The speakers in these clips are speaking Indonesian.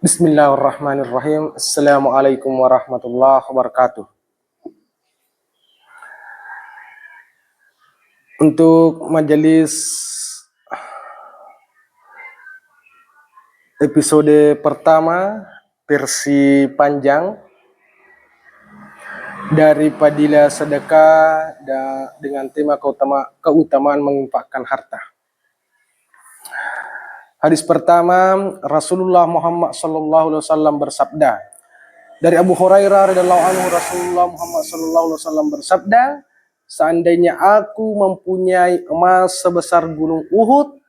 Bismillahirrahmanirrahim. Assalamualaikum warahmatullahi wabarakatuh. Untuk majelis episode pertama versi panjang dari Fadilah Sedekah dengan tema keutamaan menginfakkan harta. Hadis pertama, Rasulullah Muhammad SAW bersabda. Dari Abu Hurairah radhiyallahu anhu, Rasulullah Muhammad SAW bersabda, seandainya aku mempunyai emas sebesar gunung Uhud,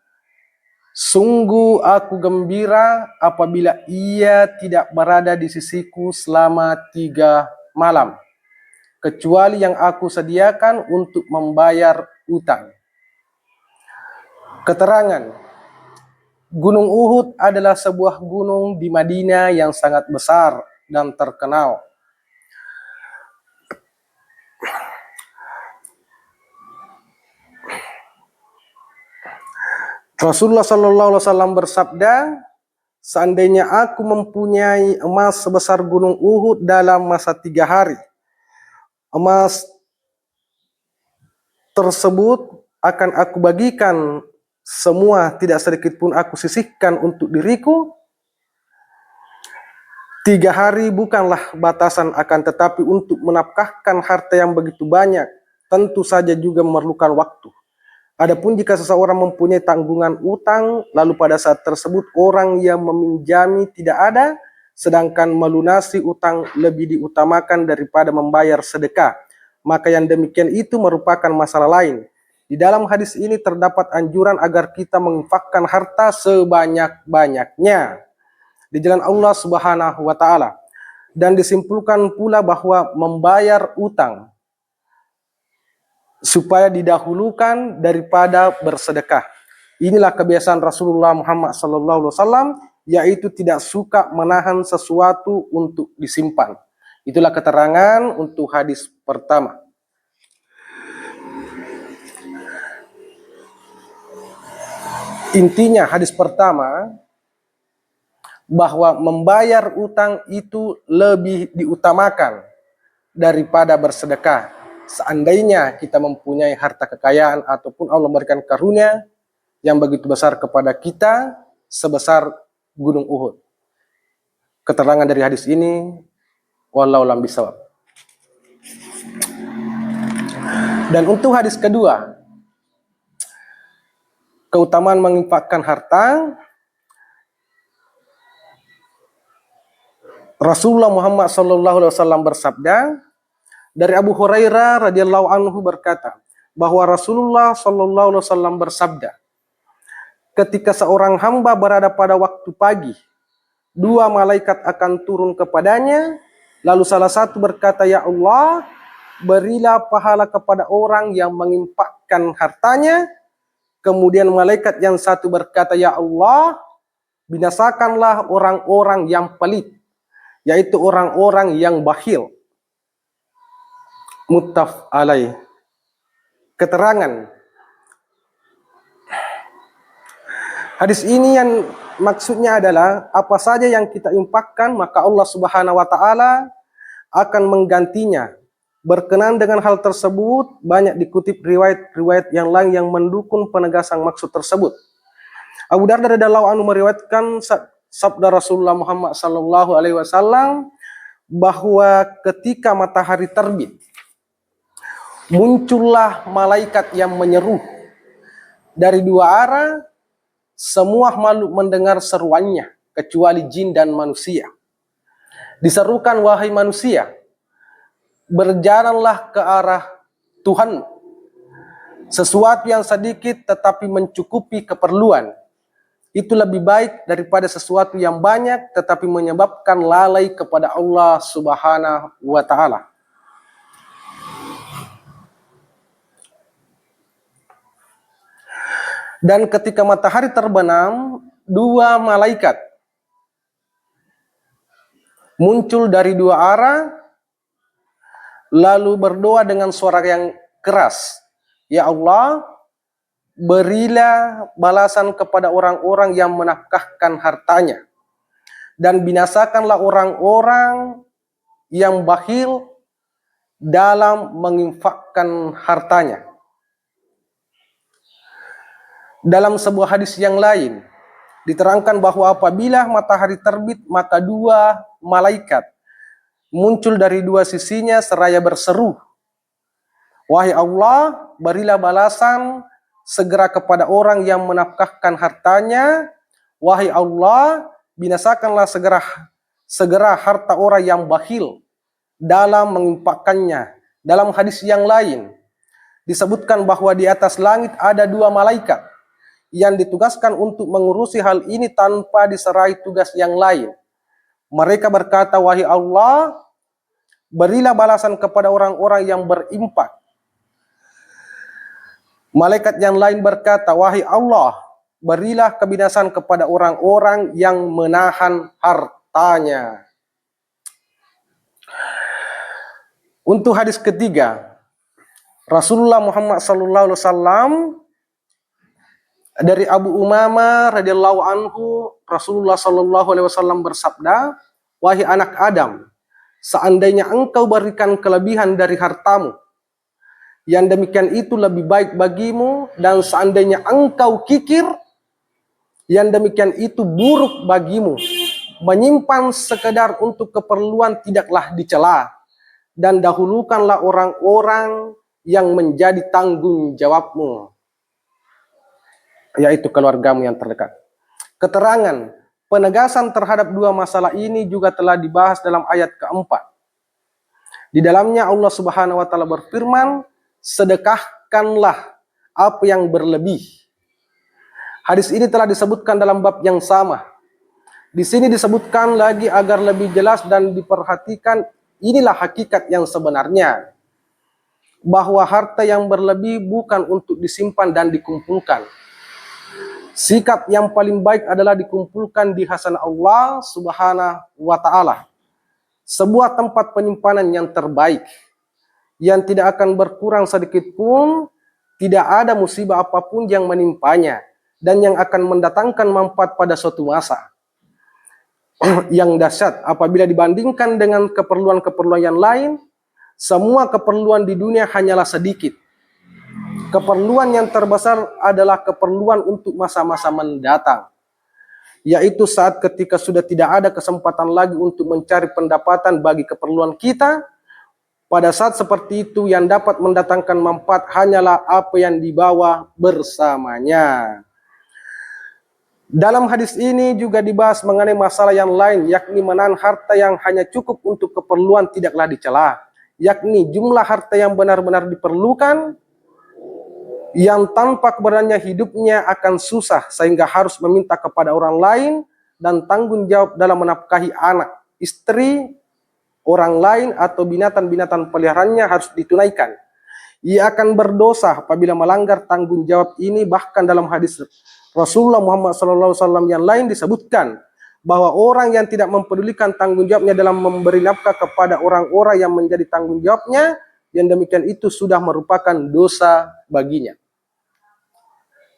sungguh aku gembira apabila ia tidak berada di sisiku selama 3 malam, kecuali yang aku sediakan untuk membayar utang. Keterangan, Gunung Uhud adalah sebuah gunung di Madinah yang sangat besar dan terkenal. Rasulullah SAW bersabda, seandainya aku mempunyai emas sebesar gunung Uhud dalam masa 3 hari, emas tersebut akan aku bagikan semua, tidak sedikit pun aku sisihkan untuk diriku. 3 hari bukanlah batasan, akan tetapi untuk menafkahkan harta yang begitu banyak tentu saja juga memerlukan waktu. Adapun jika seseorang mempunyai tanggungan utang, lalu pada saat tersebut orang yang meminjami tidak ada, sedangkan melunasi utang lebih diutamakan daripada membayar sedekah, maka yang demikian itu merupakan masalah lain. Di dalam hadis ini terdapat anjuran agar kita menginfakkan harta sebanyak-banyaknya di jalan Allah Subhanahu wa taala. Dan disimpulkan pula bahwa membayar utang supaya didahulukan daripada bersedekah. Inilah kebiasaan Rasulullah Muhammad SAW, yaitu tidak suka menahan sesuatu untuk disimpan. Itulah keterangan untuk hadis pertama. Intinya hadis pertama, bahwa membayar utang itu lebih diutamakan daripada bersedekah. Seandainya kita mempunyai harta kekayaan ataupun Allah memberikan karunia yang begitu besar kepada kita sebesar gunung Uhud. Keterangan dari hadis ini, wallahu a'lam bishawab. Dan untuk hadis kedua, keutamaan menginfakkan harta, Rasulullah Muhammad SAW bersabda, dari Abu Hurairah radhiyallahu anhu berkata, bahwa Rasulullah SAW bersabda, ketika seorang hamba berada pada waktu pagi, 2 malaikat akan turun kepadanya, lalu salah satu berkata, ya Allah, berilah pahala kepada orang yang menginfakkan hartanya. Kemudian malaikat yang satu berkata, ya Allah, binasakanlah orang-orang yang pelit, yaitu orang-orang yang bakhil. Muttafaq alaih. Keterangan hadis ini yang maksudnya adalah apa saja yang kita infakkan maka Allah Subhanahu wa taala akan menggantinya. Berkenaan dengan hal tersebut banyak dikutip riwayat-riwayat yang lain yang mendukung penegasan maksud tersebut. Abu Darda radhiyallahu anhu meriwayatkan sabda Rasulullah Muhammad sallallahu alaihi wasallam bahwa ketika matahari terbit, muncullah malaikat yang menyeru dari 2 arah. Semua makhluk mendengar seruannya kecuali jin dan manusia. Diserukan, wahai manusia, berjalanlah ke arah Tuhan. Sesuatu yang sedikit tetapi mencukupi keperluan, itu lebih baik daripada sesuatu yang banyak tetapi menyebabkan lalai kepada Allah Subhanahu wa taala. Dan ketika matahari terbenam, 2 malaikat muncul dari 2 arah, lalu berdoa dengan suara yang keras, ya Allah, berilah balasan kepada orang-orang yang menafkahkan hartanya. dan binasakanlah orang-orang yang bakhil dalam menginfakkan hartanya. Dalam sebuah hadis yang lain diterangkan bahwa apabila matahari terbit, maka dua malaikat muncul dari dua sisinya seraya berseru, "Wahai Allah, berilah balasan segera kepada orang yang menafkahkan hartanya. Wahai Allah, binasakanlah segera harta orang yang bakhil dalam menginfakkannya." Dalam hadis yang lain disebutkan bahwa di atas langit ada dua malaikat yang ditugaskan untuk mengurusi hal ini tanpa diserai tugas yang lain. Mereka berkata, "Wahai Allah, berilah balasan kepada orang-orang yang berinfak." Malaikat yang lain berkata, "Wahai Allah, berilah kebinasan kepada orang-orang yang menahan hartanya." Untuk hadis ketiga, Rasulullah Muhammad SAW dari Abu Umamah radhiyallahu anhu, Rasulullah SAW bersabda, "Wahai anak Adam, seandainya engkau berikan kelebihan dari hartamu, yang demikian itu lebih baik bagimu, dan seandainya engkau kikir, yang demikian itu buruk bagimu. Menyimpan sekedar untuk keperluan tidaklah dicela, dan dahulukanlah orang-orang yang menjadi tanggung jawabmu, yaitu keluargamu yang terdekat." Keterangan penegasan terhadap dua masalah ini juga telah dibahas dalam ayat keempat. Di dalamnya Allah Subhanahu wa taala berfirman, "Sedekahkanlah apa yang berlebih." Hadis ini telah disebutkan dalam bab yang sama. Di sini disebutkan lagi agar lebih jelas dan diperhatikan, inilah hakikat yang sebenarnya, bahwa harta yang berlebih bukan untuk disimpan dan dikumpulkan. Sikap yang paling baik adalah dikumpulkan di hasanah Allah Subhanahu wa taala, sebuah tempat penyimpanan yang terbaik, yang tidak akan berkurang sedikit pun, tidak ada musibah apapun yang menimpanya, dan yang akan mendatangkan manfaat pada suatu masa yang dahsyat. Apabila dibandingkan dengan keperluan-keperluan yang lain, semua keperluan di dunia hanyalah sedikit. Keperluan yang terbesar adalah keperluan untuk masa-masa mendatang, yaitu saat ketika sudah tidak ada kesempatan lagi untuk mencari pendapatan bagi keperluan kita. Pada saat seperti itu, yang dapat mendatangkan manfaat hanyalah apa yang dibawa bersamanya. Dalam hadis ini juga dibahas mengenai masalah yang lain, yakni menahan harta yang hanya cukup untuk keperluan tidaklah dicela, yakni jumlah harta yang benar-benar diperlukan, yang tanpa keberaniannya hidupnya akan susah sehingga harus meminta kepada orang lain, dan tanggung jawab dalam menafkahi anak, istri, orang lain atau binatang-binatang peliharaannya harus ditunaikan. Ia akan berdosa apabila melanggar tanggung jawab ini. Bahkan dalam hadis Rasulullah Muhammad SAW yang lain disebutkan bahwa orang yang tidak mempedulikan tanggung jawabnya dalam memberi nafkah kepada orang-orang yang menjadi tanggung jawabnya, yang demikian itu sudah merupakan dosa baginya.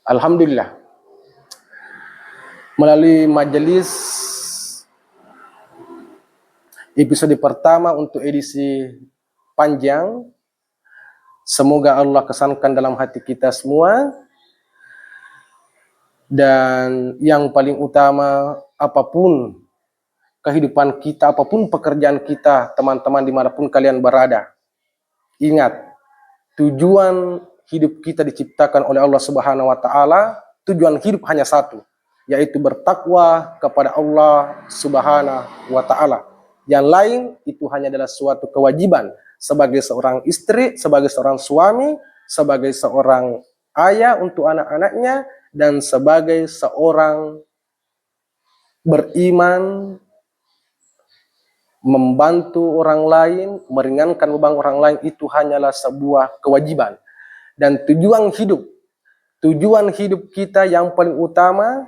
Alhamdulillah, melalui majelis episode pertama untuk edisi panjang, semoga Allah kesankan dalam hati kita semua. Dan yang paling utama, apapun kehidupan kita, apapun pekerjaan kita, teman-teman dimanapun kalian berada, ingat, tujuan hidup kita diciptakan oleh Allah Subhanahu wa taala, tujuan hidup hanya satu, yaitu bertakwa kepada Allah Subhanahu wa taala. Yang lain itu hanya adalah suatu kewajiban sebagai seorang istri, sebagai seorang suami, sebagai seorang ayah untuk anak-anaknya, dan sebagai seorang beriman, membantu orang lain, meringankan beban orang lain, itu hanyalah sebuah kewajiban. Dan tujuan hidup kita yang paling utama,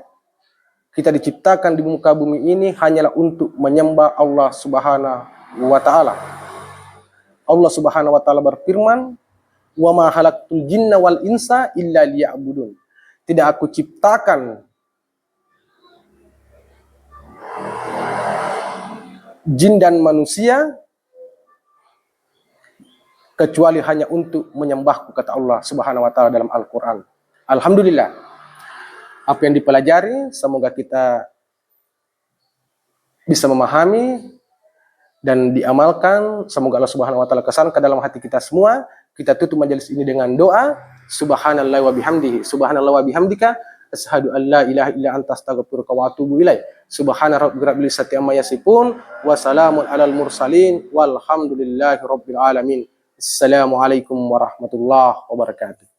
kita diciptakan di muka bumi ini hanyalah untuk menyembah Allah Subhanahu wa taala. Allah Subhanahu wa taala berfirman, "Wa ma khalaqtul jinna wal insa illa liya'budun." Tidak aku ciptakan jin dan manusia kecuali hanya untuk menyembahku, kata Allah Subhanahu wa taala dalam Al-Qur'an. Alhamdulillah, apa yang dipelajari semoga kita bisa memahami dan diamalkan. Semoga Allah Subhanahu wa taala kesankan dalam hati kita semua. Kita tutup majelis ini dengan doa. Subhanallah wa bihamdihi, subhanallah wa bihamdika, asyhadu an la ilaha illa anta astaghfiruka wa atubu ilaik. Subhana rabbika rabbil izzati amma yasifun wa salamun alal mursalin walhamdulillahi rabbil alamin. Assalamualaikum warahmatullahi wabarakatuh.